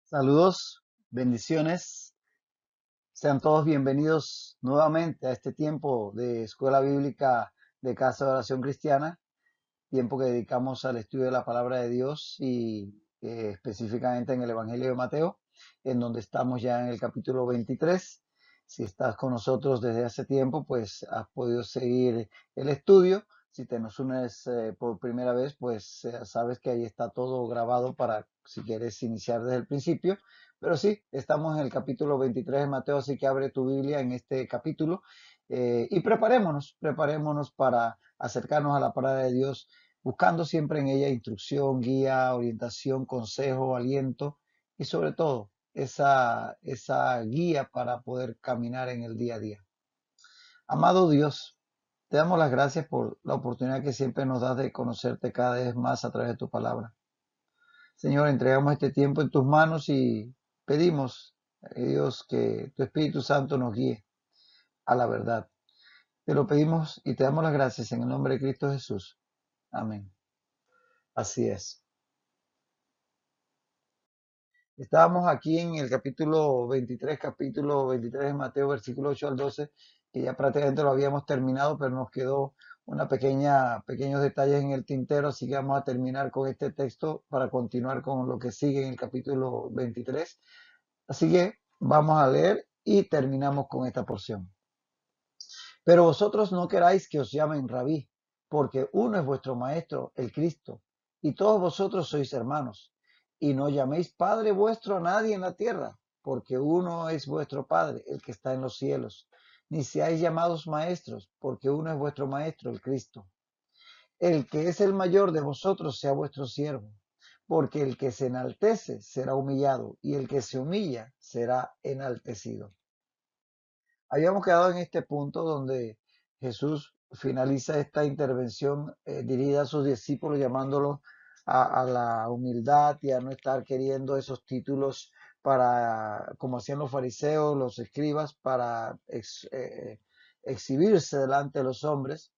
Saludos, bendiciones. Sean todos bienvenidos nuevamente a este tiempo de Escuela Bíblica de Casa de Oración Cristiana, tiempo que dedicamos al estudio de la Palabra de Dios y específicamente en el Evangelio de Mateo, en donde estamos ya en el capítulo 23. Si estás con nosotros desde hace tiempo, pues has podido seguir el estudio. Si te nos unes por primera vez, pues sabes que ahí está todo grabado para si quieres iniciar desde el principio. Pero sí, estamos en el capítulo 23 de Mateo, así que abre tu Biblia en este capítulo y preparémonos para acercarnos a la palabra de Dios, buscando siempre en ella instrucción, guía, orientación, consejo, aliento y sobre todo esa guía para poder caminar en el día a día. Amado Dios, te damos las gracias por la oportunidad que siempre nos das de conocerte cada vez más a través de tu palabra. Señor, entregamos este tiempo en tus manos y pedimos, Dios, que tu Espíritu Santo nos guíe a la verdad. Te lo pedimos y te damos las gracias en el nombre de Cristo Jesús. Amén. Así es. Estábamos aquí en el capítulo 23 de Mateo, versículo 8 al 12, que ya prácticamente lo habíamos terminado, pero nos quedó pequeños detalles en el tintero, así que vamos a terminar con este texto para continuar con lo que sigue en el capítulo 23. Así que vamos a leer y terminamos con esta porción. Pero vosotros no queráis que os llamen rabí, porque uno es vuestro maestro, el Cristo, y todos vosotros sois hermanos. Y no llaméis Padre vuestro a nadie en la tierra, porque uno es vuestro Padre, el que está en los cielos. Ni seáis llamados maestros, porque uno es vuestro Maestro, el Cristo. El que es el mayor de vosotros sea vuestro siervo, porque el que se enaltece será humillado, y el que se humilla será enaltecido. Habíamos quedado en este punto donde Jesús finaliza esta intervención dirigida a sus discípulos, llamándolos a la humildad y a no estar queriendo esos títulos para, como hacían los fariseos, los escribas, para exhibirse delante de los hombres.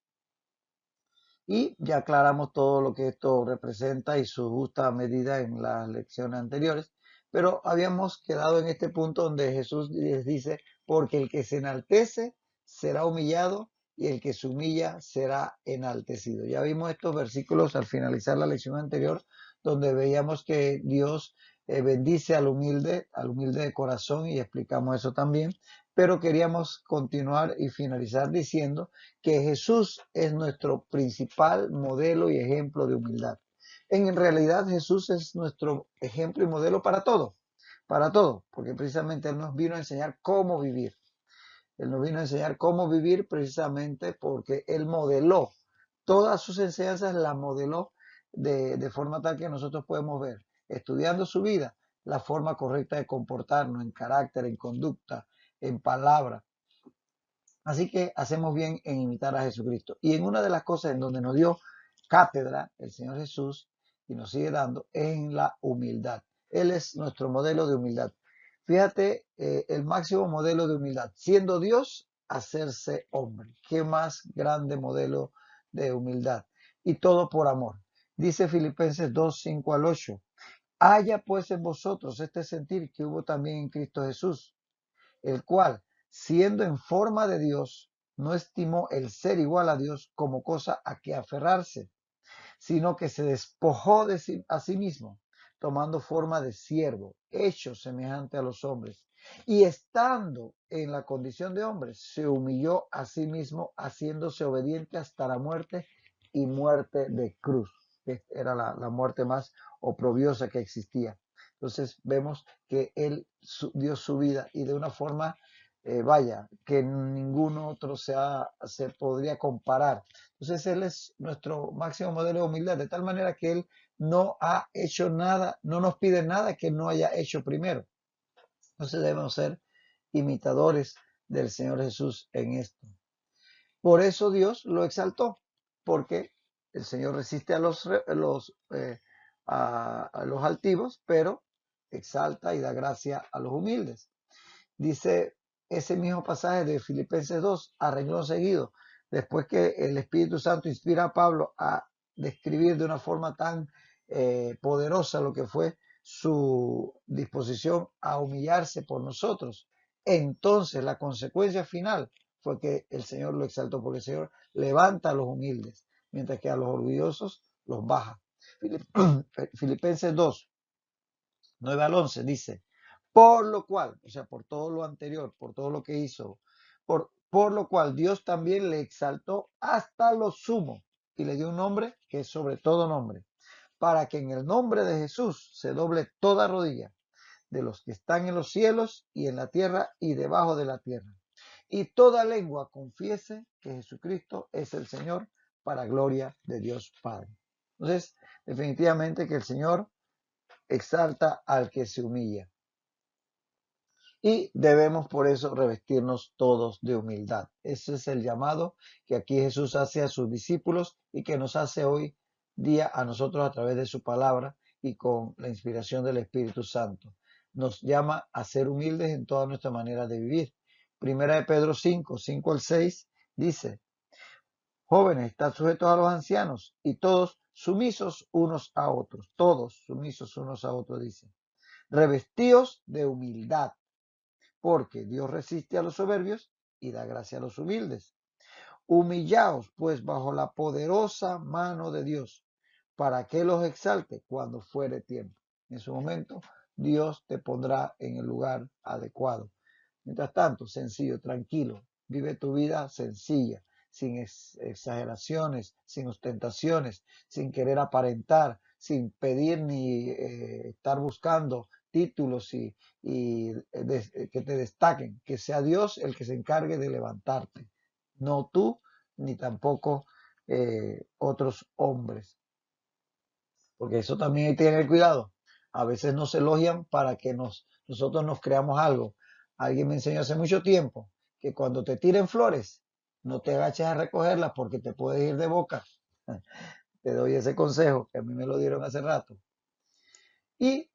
Y ya aclaramos todo lo que esto representa y su justa medida en las lecciones anteriores. Pero habíamos quedado en este punto donde Jesús les dice, porque el que se enaltece será humillado y el que se humilla será enaltecido. Ya vimos estos versículos al finalizar la lección anterior, donde veíamos que Dios bendice al humilde de corazón, y explicamos eso también. Pero queríamos continuar y finalizar diciendo que Jesús es nuestro principal modelo y ejemplo de humildad. En realidad Jesús es nuestro ejemplo y modelo para todo, porque precisamente Él nos vino a enseñar cómo vivir. Él nos vino a enseñar cómo vivir precisamente porque Él modeló, todas sus enseñanzas las modeló de forma tal que nosotros podemos ver, estudiando su vida, la forma correcta de comportarnos en carácter, en conducta, en palabra. Así que hacemos bien en imitar a Jesucristo. Y en una de las cosas en donde nos dio cátedra el Señor Jesús y nos sigue dando es en la humildad. Él es nuestro modelo de humildad. Fíjate, el máximo modelo de humildad, siendo Dios, hacerse hombre. Qué más grande modelo de humildad. Y todo por amor. Dice Filipenses 2, 5 al 8. Haya pues en vosotros este sentir que hubo también en Cristo Jesús, el cual, siendo en forma de Dios, no estimó el ser igual a Dios como cosa a que aferrarse, sino que se despojó a sí mismo, tomando forma de siervo, hecho semejante a los hombres, y estando en la condición de hombre, se humilló a sí mismo, haciéndose obediente hasta la muerte y muerte de cruz, que era la muerte más oprobiosa que existía. Entonces vemos que él dio su vida y de una forma, que ninguno otro se podría comparar. Entonces él es nuestro máximo modelo de humildad, de tal manera que él no ha hecho nada, no nos pide nada que no haya hecho primero. Entonces debemos ser imitadores del Señor Jesús en esto. Por eso Dios lo exaltó, porque el Señor resiste a los altivos, pero exalta y da gracia a los humildes. Dice ese mismo pasaje de Filipenses 2, a renglón seguido: después que el Espíritu Santo inspira a Pablo a describir de una forma tan poderosa lo que fue su disposición a humillarse por nosotros, entonces la consecuencia final fue que el Señor lo exaltó, porque el Señor levanta a los humildes, mientras que a los orgullosos los baja. Filipenses 2, 9 al 11 dice, por lo cual, o sea, por todo lo anterior, por todo lo que hizo, por lo cual Dios también le exaltó hasta lo sumo y le dio un nombre que es sobre todo nombre, para que en el nombre de Jesús se doble toda rodilla de los que están en los cielos y en la tierra y debajo de la tierra, y toda lengua confiese que Jesucristo es el Señor, para gloria de Dios Padre. Entonces, definitivamente que el Señor exalta al que se humilla. Y debemos por eso revestirnos todos de humildad. Ese es el llamado que aquí Jesús hace a sus discípulos y que nos hace hoy día a nosotros a través de su palabra y con la inspiración del Espíritu Santo. Nos llama a ser humildes en toda nuestra manera de vivir. Primera de Pedro 5, 5 al 6 dice, jóvenes, estad sujetos a los ancianos y todos sumisos unos a otros. Todos sumisos unos a otros, dice. Revestíos de humildad, porque Dios resiste a los soberbios y da gracia a los humildes. Humillaos, pues, bajo la poderosa mano de Dios, para que los exalte cuando fuere tiempo. En su momento, Dios te pondrá en el lugar adecuado. Mientras tanto, sencillo, tranquilo, vive tu vida sencilla, sin exageraciones, sin ostentaciones, sin querer aparentar, sin pedir ni estar buscando títulos que te destaquen, que sea Dios el que se encargue de levantarte, no tú ni tampoco otros hombres, porque eso también hay que tener cuidado. A veces nos elogian para que nosotros nos creamos algo. Alguien me enseñó hace mucho tiempo que cuando te tiren flores, no te agaches a recogerlas porque te puedes ir de boca. Te doy ese consejo que a mí me lo dieron hace rato. Y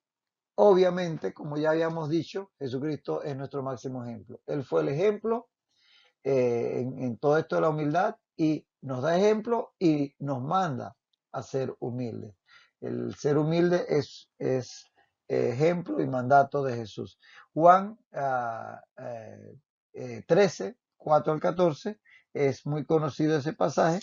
obviamente, como ya habíamos dicho, Jesucristo es nuestro máximo ejemplo. Él fue el ejemplo en todo esto de la humildad y nos da ejemplo y nos manda a ser humildes. El ser humilde es ejemplo y mandato de Jesús. Juan 13, 4 al 14, es muy conocido ese pasaje.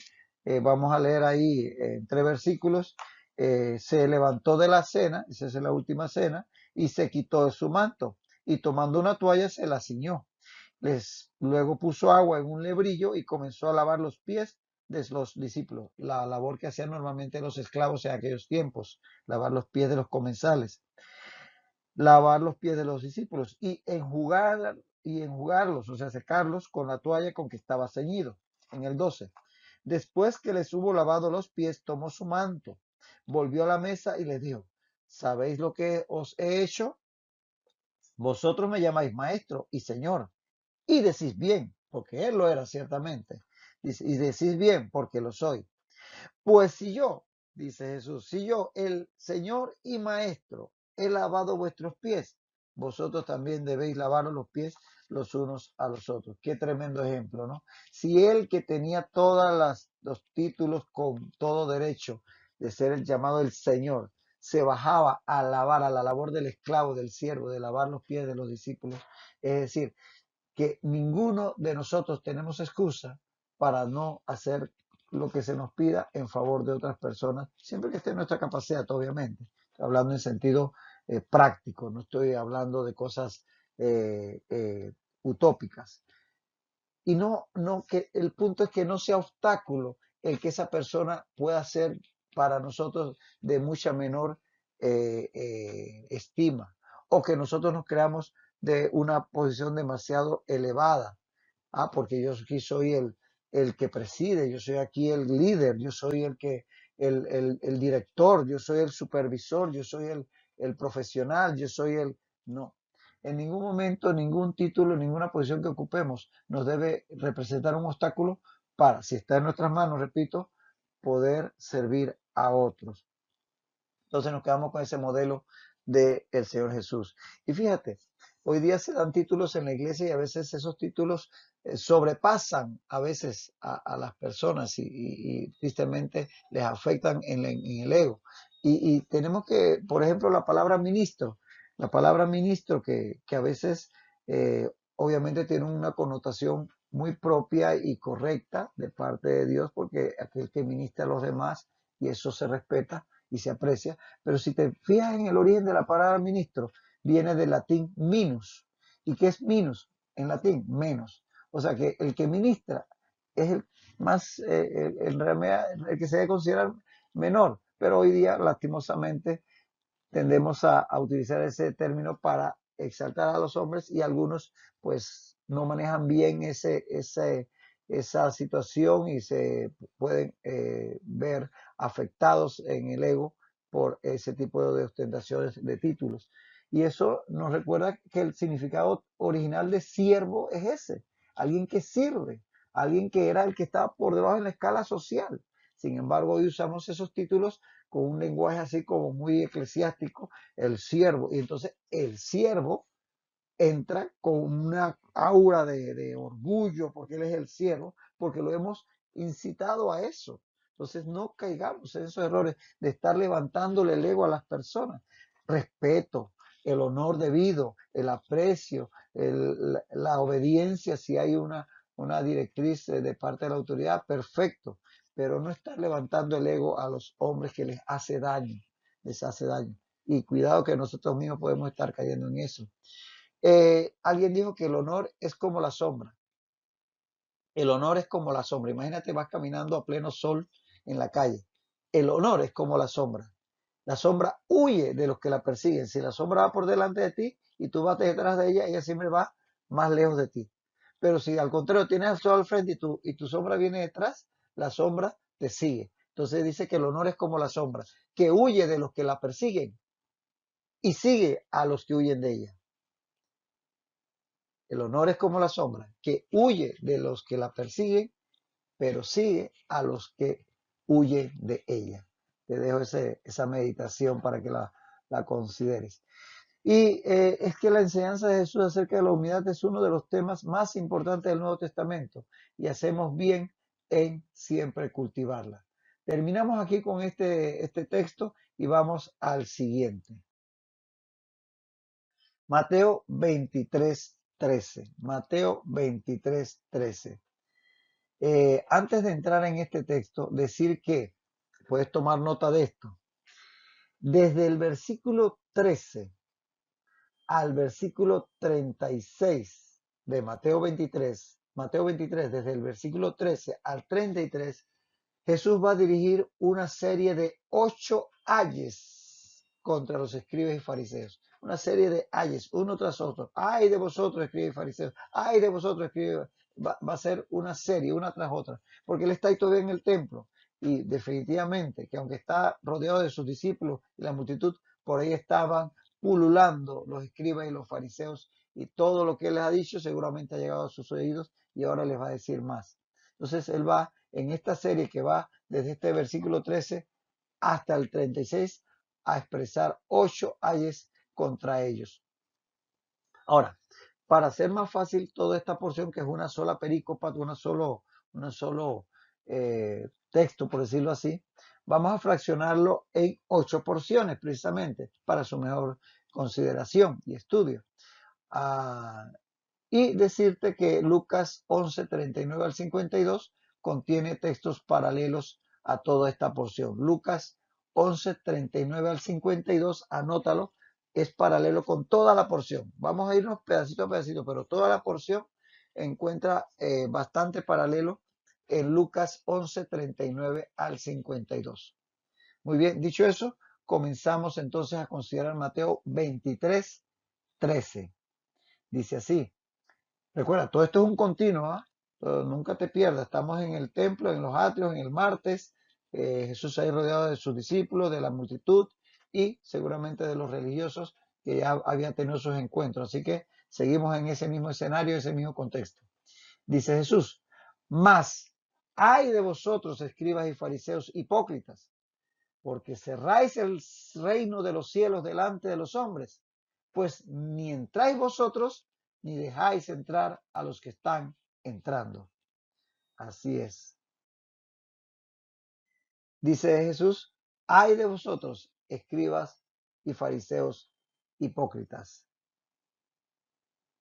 Vamos a leer ahí en 3 versículos. Se levantó de la cena, esa es la última cena, y se quitó de su manto, y tomando una toalla se la ciñó. Luego puso agua en un lebrillo y comenzó a lavar los pies de los discípulos, la labor que hacían normalmente los esclavos en aquellos tiempos, lavar los pies de los comensales, lavar los pies de los discípulos y enjugarlos, o sea, secarlos con la toalla con que estaba ceñido. En el 12. Después que les hubo lavado los pies, tomó su manto, volvió a la mesa y les dijo, ¿sabéis lo que os he hecho? Vosotros me llamáis maestro y señor, y decís bien, porque él lo era ciertamente. Dice, y decís bien, porque lo soy. Pues si yo, dice Jesús, si yo, el Señor y Maestro, he lavado vuestros pies, vosotros también debéis lavaros los pies los unos a los otros. Qué tremendo ejemplo, ¿no? Si él, que tenía todos los títulos con todo derecho de ser el llamado el Señor, se bajaba a lavar, a la labor del esclavo, del siervo, de lavar los pies de los discípulos, es decir, que ninguno de nosotros tenemos excusa para no hacer lo que se nos pida en favor de otras personas, siempre que esté en nuestra capacidad, obviamente. Estoy hablando en sentido práctico, no estoy hablando de cosas utópicas. Y que el punto es que no sea obstáculo el que esa persona pueda ser para nosotros de mucha menor estima, o que nosotros nos creamos de una posición demasiado elevada. Porque yo aquí soy el que preside, yo soy aquí el líder, yo soy el director, yo soy el supervisor, yo soy el profesional, yo soy No, en ningún momento, ningún título, ninguna posición que ocupemos nos debe representar un obstáculo para, si está en nuestras manos, repito, poder servir a otros. Entonces nos quedamos con ese modelo del Señor Jesús. Y fíjate, hoy día se dan títulos en la iglesia y a veces esos títulos sobrepasan a veces a las personas y tristemente les afectan en el ego. Y tenemos que, por ejemplo, la palabra ministro que a veces obviamente tiene una connotación muy propia y correcta de parte de Dios, porque aquel que ministra a los demás, y eso se respeta y se aprecia, pero si te fijas en el origen de la palabra ministro, viene del latín minus. ¿Y qué es minus? En latín, menos. O sea que el que ministra es el más, en realidad, el que se debe considerar menor, pero hoy día, lastimosamente, tendemos a utilizar ese término para exaltar a los hombres y algunos pues no manejan bien esa situación y se pueden ver afectados en el ego por ese tipo de ostentaciones de títulos. Y eso nos recuerda que el significado original de siervo es ese, alguien que sirve, alguien que era el que estaba por debajo en la escala social. Sin embargo, hoy usamos esos títulos con un lenguaje así como muy eclesiástico, el siervo. Y entonces el siervo entra con una aura de orgullo porque él es el siervo, porque lo hemos incitado a eso. Entonces no caigamos en esos errores de estar levantándole el ego a las personas. Respeto, el honor debido, el aprecio, la obediencia si hay una directriz de parte de la autoridad, perfecto, pero no estar levantando el ego a los hombres que les hace daño. Y cuidado que nosotros mismos podemos estar cayendo en eso. Alguien dijo que el honor es como la sombra. El honor es como la sombra. Imagínate, vas caminando a pleno sol en la calle. El honor es como la sombra. La sombra huye de los que la persiguen. Si la sombra va por delante de ti y tú vas detrás de ella siempre va más lejos de ti. Pero si al contrario tienes al sol al frente y tu sombra viene detrás, la sombra te sigue. Entonces dice que el honor es como la sombra, que huye de los que la persiguen y sigue a los que huyen de ella. El honor es como la sombra, que huye de los que la persiguen, pero sigue a los que huyen de ella. Te dejo esa meditación para que la consideres. Y es que la enseñanza de Jesús acerca de la humildad es uno de los temas más importantes del Nuevo Testamento y hacemos bien en siempre cultivarla. Terminamos aquí con este texto y vamos al siguiente. Mateo 23:13. Mateo 23:13. Antes de entrar en este texto, decir que, puedes tomar nota de esto, desde el versículo 13 al versículo 36 de Mateo 23, desde el versículo 13 al 33, Jesús va a dirigir una serie de 8 ayes contra los escribas y fariseos. Una serie de ayes, uno tras otro. Ay de vosotros, escribas y fariseos. Ay de vosotros, escribas. Va a ser una serie, una tras otra. Porque él está ahí todavía en el templo. Y definitivamente que aunque está rodeado de sus discípulos y la multitud, por ahí estaban pululando los escribas y los fariseos. Y todo lo que él les ha dicho seguramente ha llegado a sus oídos y ahora les va a decir más. Entonces él va en esta serie que va desde este versículo 13 hasta el 36 a expresar 8 ayes contra ellos. Ahora, para hacer más fácil toda esta porción, que es una sola perícopa, una solo texto, por decirlo así, vamos a fraccionarlo en 8 porciones precisamente para su mejor consideración y estudio. Y decirte que Lucas 11:39 al 52 contiene textos paralelos a toda esta porción. Lucas 11:39 al 52, anótalo, es paralelo con toda la porción. Vamos a irnos pedacito a pedacito, pero toda la porción encuentra bastante paralelo en Lucas 11:39 al 52. Muy bien, dicho eso, comenzamos entonces a considerar Mateo 23:13. Dice así. Recuerda, todo esto es un continuo, ¿eh? Nunca te pierdas. Estamos en el templo, en los atrios, en el martes. Jesús ahí rodeado de sus discípulos, de la multitud y seguramente de los religiosos que ya habían tenido sus encuentros. Así que seguimos en ese mismo escenario, ese mismo contexto. Dice Jesús, mas ay de vosotros, escribas y fariseos hipócritas, porque cerráis el reino de los cielos delante de los hombres, pues ni entráis vosotros, ni dejáis entrar a los que están entrando. Así es. Dice Jesús, ay de vosotros, escribas y fariseos hipócritas.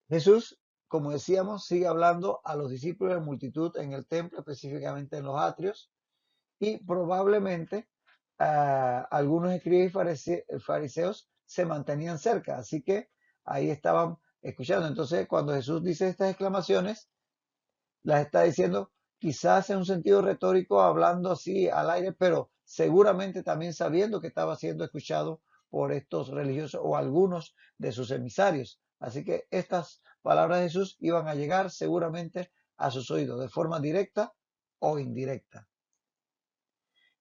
Jesús, como decíamos, sigue hablando a los discípulos de multitud en el templo, específicamente en los atrios, y probablemente algunos escribas y fariseos se mantenían cerca, así que ahí estaban escuchando. Entonces, cuando Jesús dice estas exclamaciones, las está diciendo quizás en un sentido retórico, hablando así al aire, pero seguramente también sabiendo que estaba siendo escuchado por estos religiosos o algunos de sus emisarios. Así que estas palabras de Jesús iban a llegar seguramente a sus oídos de forma directa o indirecta.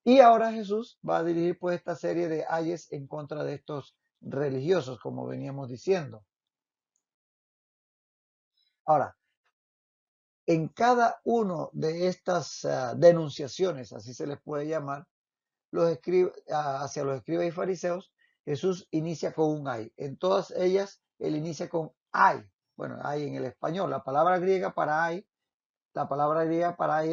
Y ahora Jesús va a dirigir pues esta serie de ayes en contra de estos religiosos, como veníamos diciendo. Ahora, en cada uno de estas denunciaciones, así se les puede llamar, hacia los escribas y fariseos, Jesús inicia con un ay. En todas ellas, él inicia con ay. Bueno, ay en el español. La palabra griega para ay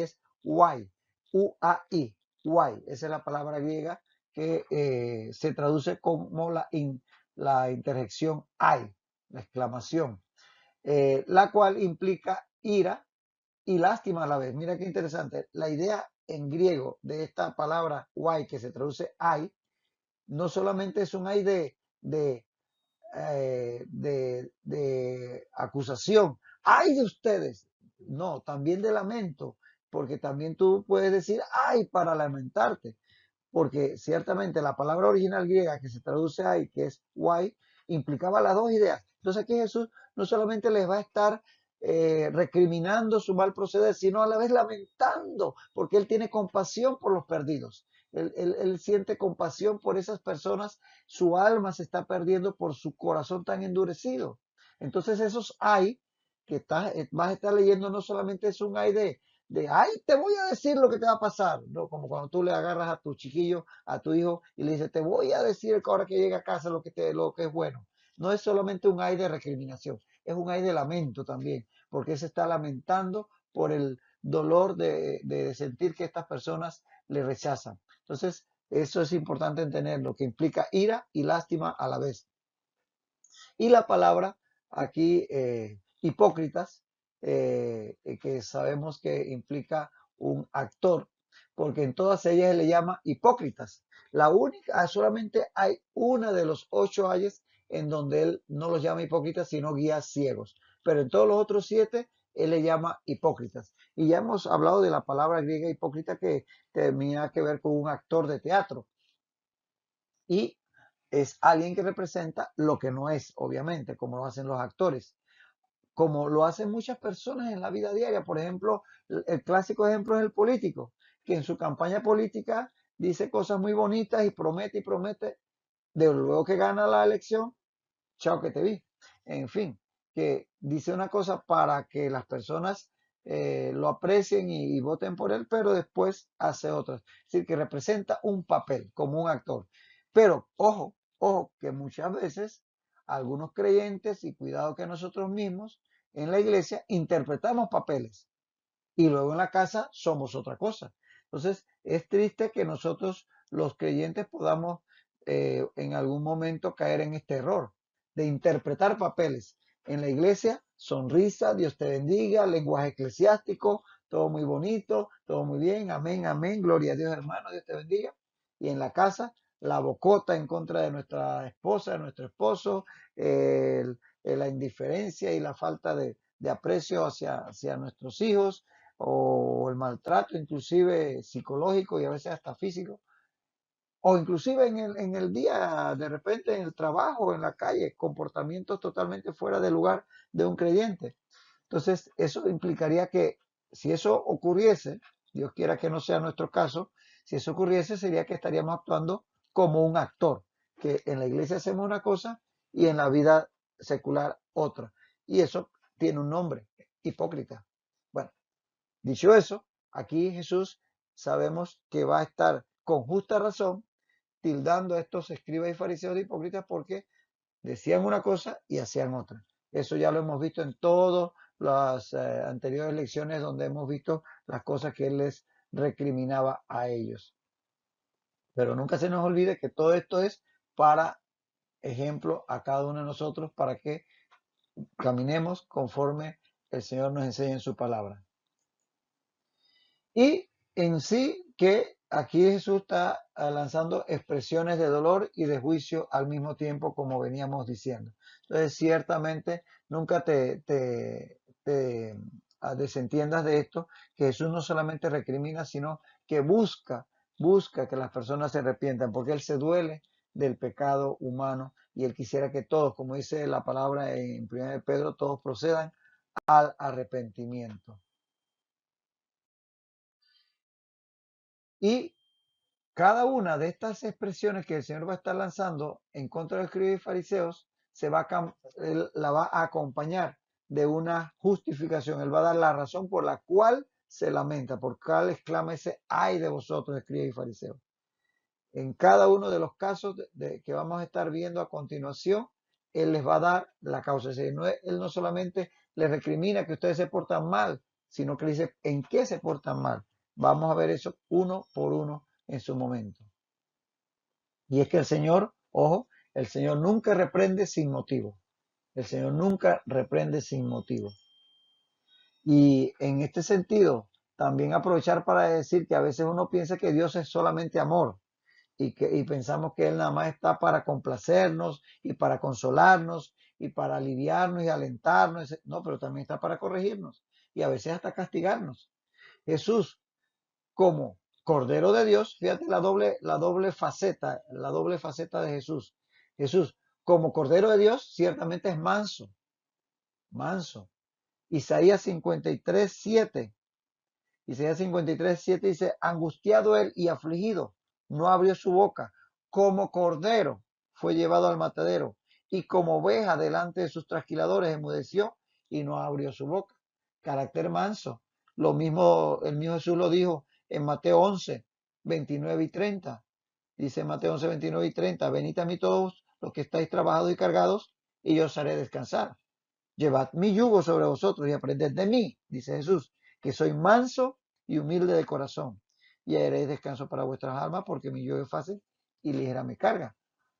es uai, U-A-I, uai. Esa es la palabra griega que se traduce como la interjección ay, la exclamación, la cual implica ira y lástima a la vez. Mira qué interesante. La idea en griego de esta palabra uai, que se traduce ay, no solamente es un ay de acusación, ay de ustedes, no, también de lamento, porque también tú puedes decir ay para lamentarte, porque ciertamente la palabra original griega que se traduce ahí, que es why, implicaba las dos ideas. Entonces aquí Jesús no solamente les va a estar recriminando su mal proceder, sino a la vez lamentando, porque él tiene compasión por los perdidos. Él siente compasión por esas personas, su alma se está perdiendo por su corazón tan endurecido. Entonces esos hay vas a estar leyendo no solamente es un hay ay, te voy a decir lo que te va a pasar, ¿no? Como cuando tú le agarras a tu chiquillo, a tu hijo, y le dices, te voy a decir que ahora que llegue a casa lo que es bueno. No es solamente un ay de recriminación, es un ay de lamento también, porque se está lamentando por el dolor de sentir que estas personas le rechazan. Entonces, eso es importante entenderlo, que implica ira y lástima a la vez. Y la palabra aquí, hipócritas, que sabemos que implica un actor, porque en todas ellas se le llama hipócritas. La única, solamente hay una de los 8 ayes en donde él no los llama hipócritas, sino guías ciegos. Pero en todos los otros 7, él le llama hipócritas. Y ya hemos hablado de la palabra griega hipócrita que tenía que ver con un actor de teatro. Y es alguien que representa lo que no es, obviamente, como lo hacen los actores, como lo hacen muchas personas en la vida diaria. Por ejemplo, el clásico ejemplo es el político, que en su campaña política dice cosas muy bonitas y promete, de luego que gana la elección, chao que te vi. En fin, que dice una cosa para que las personas lo aprecien y voten por él, pero después hace otras. Es decir, que representa un papel como un actor. Pero ojo, que muchas veces algunos creyentes, y cuidado que nosotros mismos en la iglesia interpretamos papeles y luego en la casa somos otra cosa. Entonces, es triste que nosotros los creyentes podamos en algún momento caer en este error de interpretar papeles. En la iglesia, sonrisa, Dios te bendiga, lenguaje eclesiástico, todo muy bonito, todo muy bien, amén, amén, gloria a Dios hermano, Dios te bendiga. Y en la casa, la bocota en contra de nuestra esposa, de nuestro esposo, la indiferencia y la falta de aprecio hacia nuestros hijos, o el maltrato inclusive psicológico y a veces hasta físico, o inclusive en el día, de repente en el trabajo, en la calle, comportamientos totalmente fuera de lugar de un creyente. Entonces, eso implicaría que si eso ocurriese, Dios quiera que no sea nuestro caso, si eso ocurriese sería que estaríamos actuando como un actor, que en la iglesia hacemos una cosa y en la vida secular otra. Y eso tiene un nombre, hipócrita. Bueno, dicho eso, aquí Jesús sabemos que va a estar con justa razón tildando a estos escribas y fariseos de hipócritas porque decían una cosa y hacían otra. Eso ya lo hemos visto en todos las anteriores lecciones donde hemos visto las cosas que él les recriminaba a ellos. Pero nunca se nos olvide que todo esto es para ejemplo a cada uno de nosotros para que caminemos conforme el Señor nos enseña en su palabra. Y en sí que aquí Jesús está lanzando expresiones de dolor y de juicio al mismo tiempo, como veníamos diciendo. Entonces, ciertamente, nunca te desentiendas de esto, que Jesús no solamente recrimina, sino que busca que las personas se arrepientan, porque Él se duele del pecado humano y Él quisiera que todos, como dice la palabra en 1 Pedro, todos procedan al arrepentimiento. Y cada una de estas expresiones que el Señor va a estar lanzando en contra de los escribas y fariseos él la va a acompañar de una justificación. Él va a dar la razón por la cual se lamenta, por cuál exclama ese ay de vosotros, escribas y fariseos. En cada uno de los casos que vamos a estar viendo a continuación, Él les va a dar la causa. Él no solamente les recrimina que ustedes se portan mal, sino que les dice en qué se portan mal. Vamos a ver eso uno por uno en su momento. Y es que el Señor, ojo, el Señor nunca reprende sin motivo. El Señor nunca reprende sin motivo. Y en este sentido, también aprovechar para decir que a veces uno piensa que Dios es solamente amor y pensamos que Él nada más está para complacernos y para consolarnos y para aliviarnos y alentarnos. No, pero también está para corregirnos y a veces hasta castigarnos. Jesús, como Cordero de Dios, fíjate la doble faceta de Jesús. Jesús, como Cordero de Dios, ciertamente es manso, manso. Isaías 53:7. Isaías 53:7 dice, angustiado él y afligido, no abrió su boca, como cordero fue llevado al matadero, y como oveja delante de sus trasquiladores enmudeció y no abrió su boca. Carácter manso. Lo mismo, el mismo Jesús lo dijo en Mateo 11:29 y 30. Dice Mateo 11:29 y 30, venid a mí todos los que estáis trabajados y cargados, y yo os haré descansar. Llevad mi yugo sobre vosotros y aprended de mí, dice Jesús, que soy manso y humilde de corazón, y haréis descanso para vuestras almas, porque mi yugo es fácil y ligera mi carga.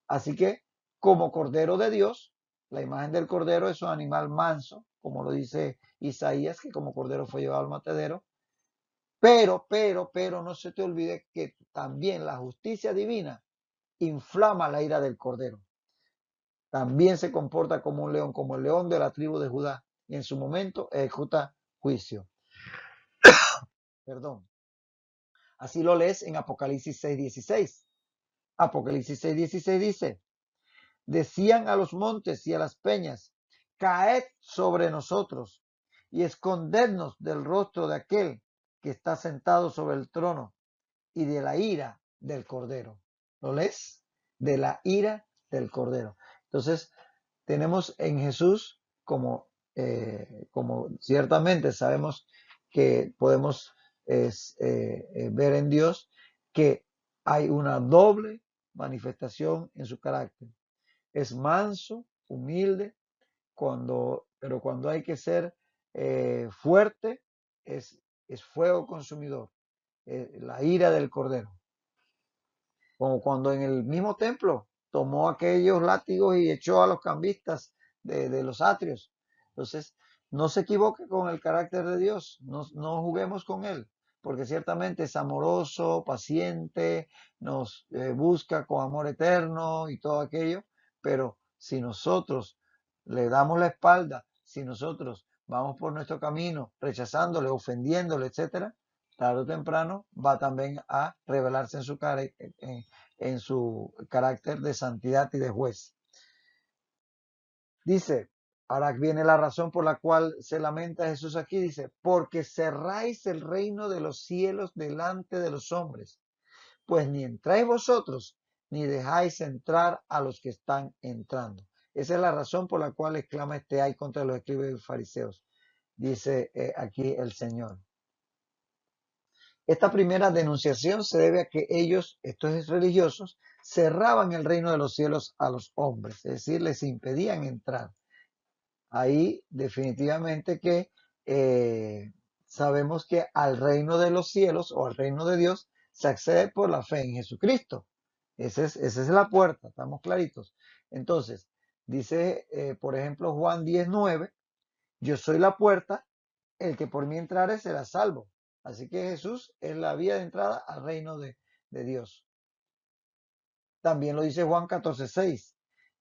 Así que, como Cordero de Dios, la imagen del Cordero es un animal manso, como lo dice Isaías, que como Cordero fue llevado al matadero. Pero, no se te olvide que también la justicia divina inflama la ira del Cordero. También se comporta como un león, como el león de la tribu de Judá, y en su momento ejecuta juicio. Perdón. Así lo lees en Apocalipsis 6:16. Apocalipsis 6:16 dice, decían a los montes y a las peñas, caed sobre nosotros y escondednos del rostro de aquel que está sentado sobre el trono y de la ira del Cordero. ¿Lo lees? De la ira del Cordero. Entonces, tenemos en Jesús como ciertamente sabemos que podemos ver en Dios que hay una doble manifestación en su carácter. Es manso, humilde, pero cuando hay que ser fuerte, es fuego consumidor, la ira del Cordero. Como cuando en el mismo templo tomó aquellos látigos y echó a los cambistas de los atrios. Entonces, no se equivoque con el carácter de Dios, no juguemos con él, porque ciertamente es amoroso, paciente, nos busca con amor eterno y todo aquello, pero si nosotros le damos la espalda, si nosotros vamos por nuestro camino rechazándole, ofendiéndole, etcétera, tarde o temprano va también a revelarse en su carácter de santidad y de juez. Dice, ahora viene la razón por la cual se lamenta Jesús aquí, dice, porque cerráis el reino de los cielos delante de los hombres, pues ni entráis vosotros, ni dejáis entrar a los que están entrando. Esa es la razón por la cual exclama este ay contra los escribas y fariseos, dice aquí el Señor. Esta primera denunciación se debe a que ellos, estos religiosos, cerraban el reino de los cielos a los hombres, es decir, les impedían entrar. Ahí definitivamente que eh, sabemos que al reino de los cielos o al reino de Dios se accede por la fe en Jesucristo. Esa es la puerta, estamos claritos. Entonces, dice, por ejemplo, Juan 19, yo soy la puerta, el que por mí entrare será salvo. Así que Jesús es la vía de entrada al reino de Dios. También lo dice Juan 14:6.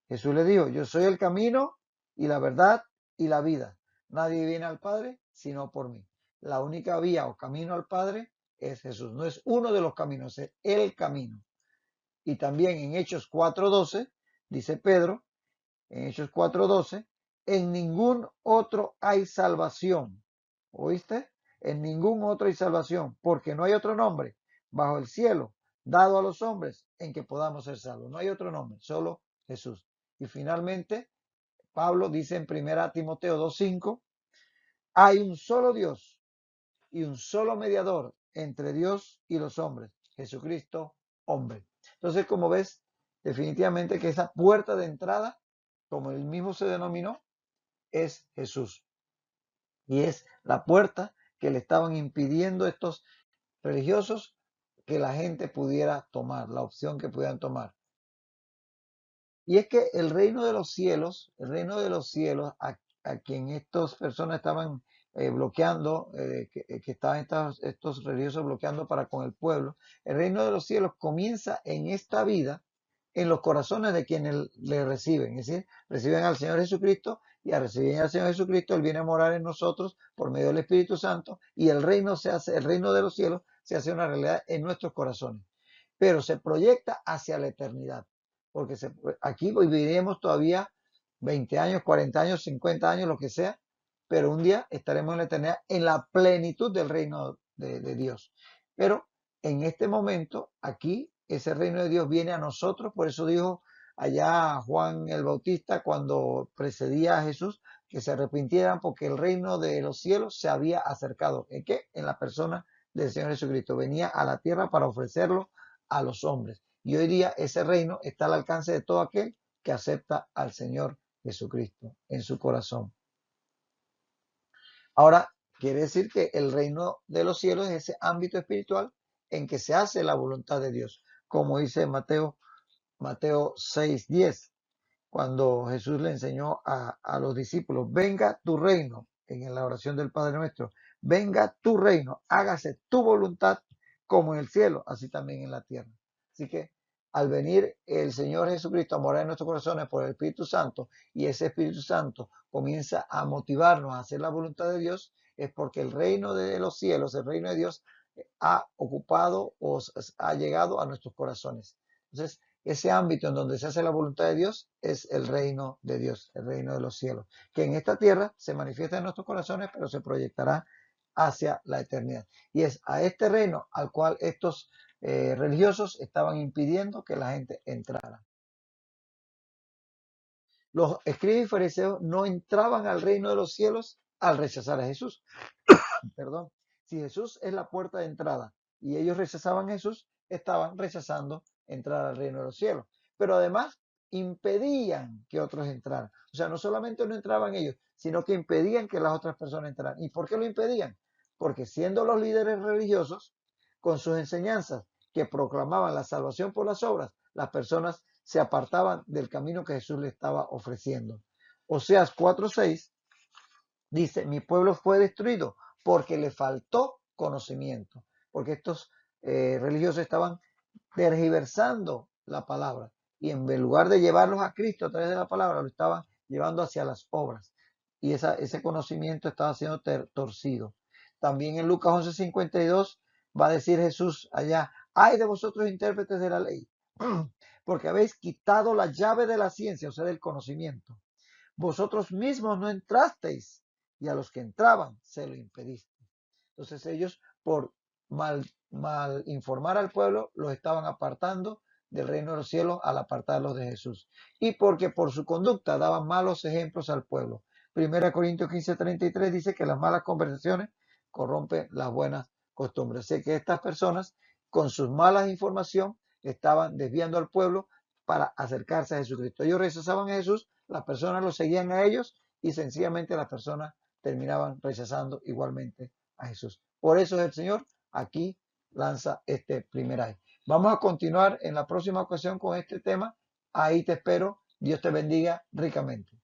Jesús le dijo, yo soy el camino y la verdad y la vida. Nadie viene al Padre sino por mí. La única vía o camino al Padre es Jesús. No es uno de los caminos, es el camino. Y también en Hechos 4:12 dice Pedro, en Hechos 4:12, en ningún otro hay salvación. ¿Oíste? En ningún otro hay salvación, porque no hay otro nombre bajo el cielo dado a los hombres en que podamos ser salvos. No hay otro nombre, solo Jesús. Y finalmente, Pablo dice en 1 Timoteo 2:5, hay un solo Dios y un solo mediador entre Dios y los hombres, Jesucristo, hombre. Entonces, como ves, definitivamente que esa puerta de entrada, como él mismo se denominó, es Jesús. Y es la puerta que le estaban impidiendo estos religiosos que la gente pudiera tomar, la opción que pudieran tomar. Y es que el reino de los cielos, el reino de los cielos, a quien estas personas estaban bloqueando, que estaban estos religiosos bloqueando para con el pueblo, el reino de los cielos comienza en esta vida, en los corazones de quienes le reciben, es decir, reciben al Señor Jesucristo y al recibir al Señor Jesucristo, Él viene a morar en nosotros por medio del Espíritu Santo y el reino se hace, el reino de los cielos se hace una realidad en nuestros corazones, pero se proyecta hacia la eternidad porque aquí viviremos todavía 20 años, 40 años, 50 años, lo que sea, pero un día estaremos en la eternidad en la plenitud del reino de Dios. Pero en este momento, aquí, ese reino de Dios viene a nosotros, por eso dijo allá Juan el Bautista cuando precedía a Jesús, que se arrepintieran porque el reino de los cielos se había acercado. ¿En qué? En la persona del Señor Jesucristo. Venía a la tierra para ofrecerlo a los hombres. Y hoy día ese reino está al alcance de todo aquel que acepta al Señor Jesucristo en su corazón. Ahora, quiere decir que el reino de los cielos es ese ámbito espiritual en que se hace la voluntad de Dios, como dice Mateo 6:10, cuando Jesús le enseñó a los discípulos, venga tu reino, en la oración del Padre nuestro, venga tu reino, hágase tu voluntad como en el cielo, así también en la tierra. Así que al venir el Señor Jesucristo a morar en nuestros corazones por el Espíritu Santo y ese Espíritu Santo comienza a motivarnos a hacer la voluntad de Dios, es porque el reino de los cielos, el reino de Dios, ha ocupado o ha llegado a nuestros corazones. Entonces, ese ámbito en donde se hace la voluntad de Dios es el reino de Dios, el reino de los cielos, que en esta tierra se manifiesta en nuestros corazones, pero se proyectará hacia la eternidad. Y es a este reino al cual estos religiosos estaban impidiendo que la gente entrara. Los escribas y fariseos no entraban al reino de los cielos al rechazar a Jesús. Perdón. Si Jesús es la puerta de entrada y ellos rechazaban a Jesús, estaban rechazando entrar al reino de los cielos. Pero además impedían que otros entraran. O sea, no solamente no entraban ellos, sino que impedían que las otras personas entraran. ¿Y por qué lo impedían? Porque siendo los líderes religiosos, con sus enseñanzas que proclamaban la salvación por las obras, las personas se apartaban del camino que Jesús les estaba ofreciendo. Oseas 4:6 dice, mi pueblo fue destruido porque le faltó conocimiento, porque estos religiosos estaban tergiversando la palabra y en lugar de llevarlos a Cristo a través de la palabra, lo estaban llevando hacia las obras y ese conocimiento estaba siendo torcido. También en Lucas 11:52 va a decir Jesús allá, ay de vosotros intérpretes de la ley, porque habéis quitado la llave de la ciencia, o sea, del conocimiento. Vosotros mismos no entrasteis y a los que entraban se lo impediste. Entonces ellos, por mal informar al pueblo, los estaban apartando del reino de los cielos al apartarlos de Jesús. Y porque por su conducta daban malos ejemplos al pueblo. 1 Corintios 15:33 dice que las malas conversaciones corrompen las buenas costumbres. Sé que estas personas, con sus malas información, estaban desviando al pueblo para acercarse a Jesucristo. Ellos rechazaban a Jesús, las personas lo seguían a ellos y sencillamente las personas terminaban rechazando igualmente a Jesús. Por eso el Señor aquí lanza este primer ay. Vamos a continuar en la próxima ocasión con este tema. Ahí te espero. Dios te bendiga ricamente.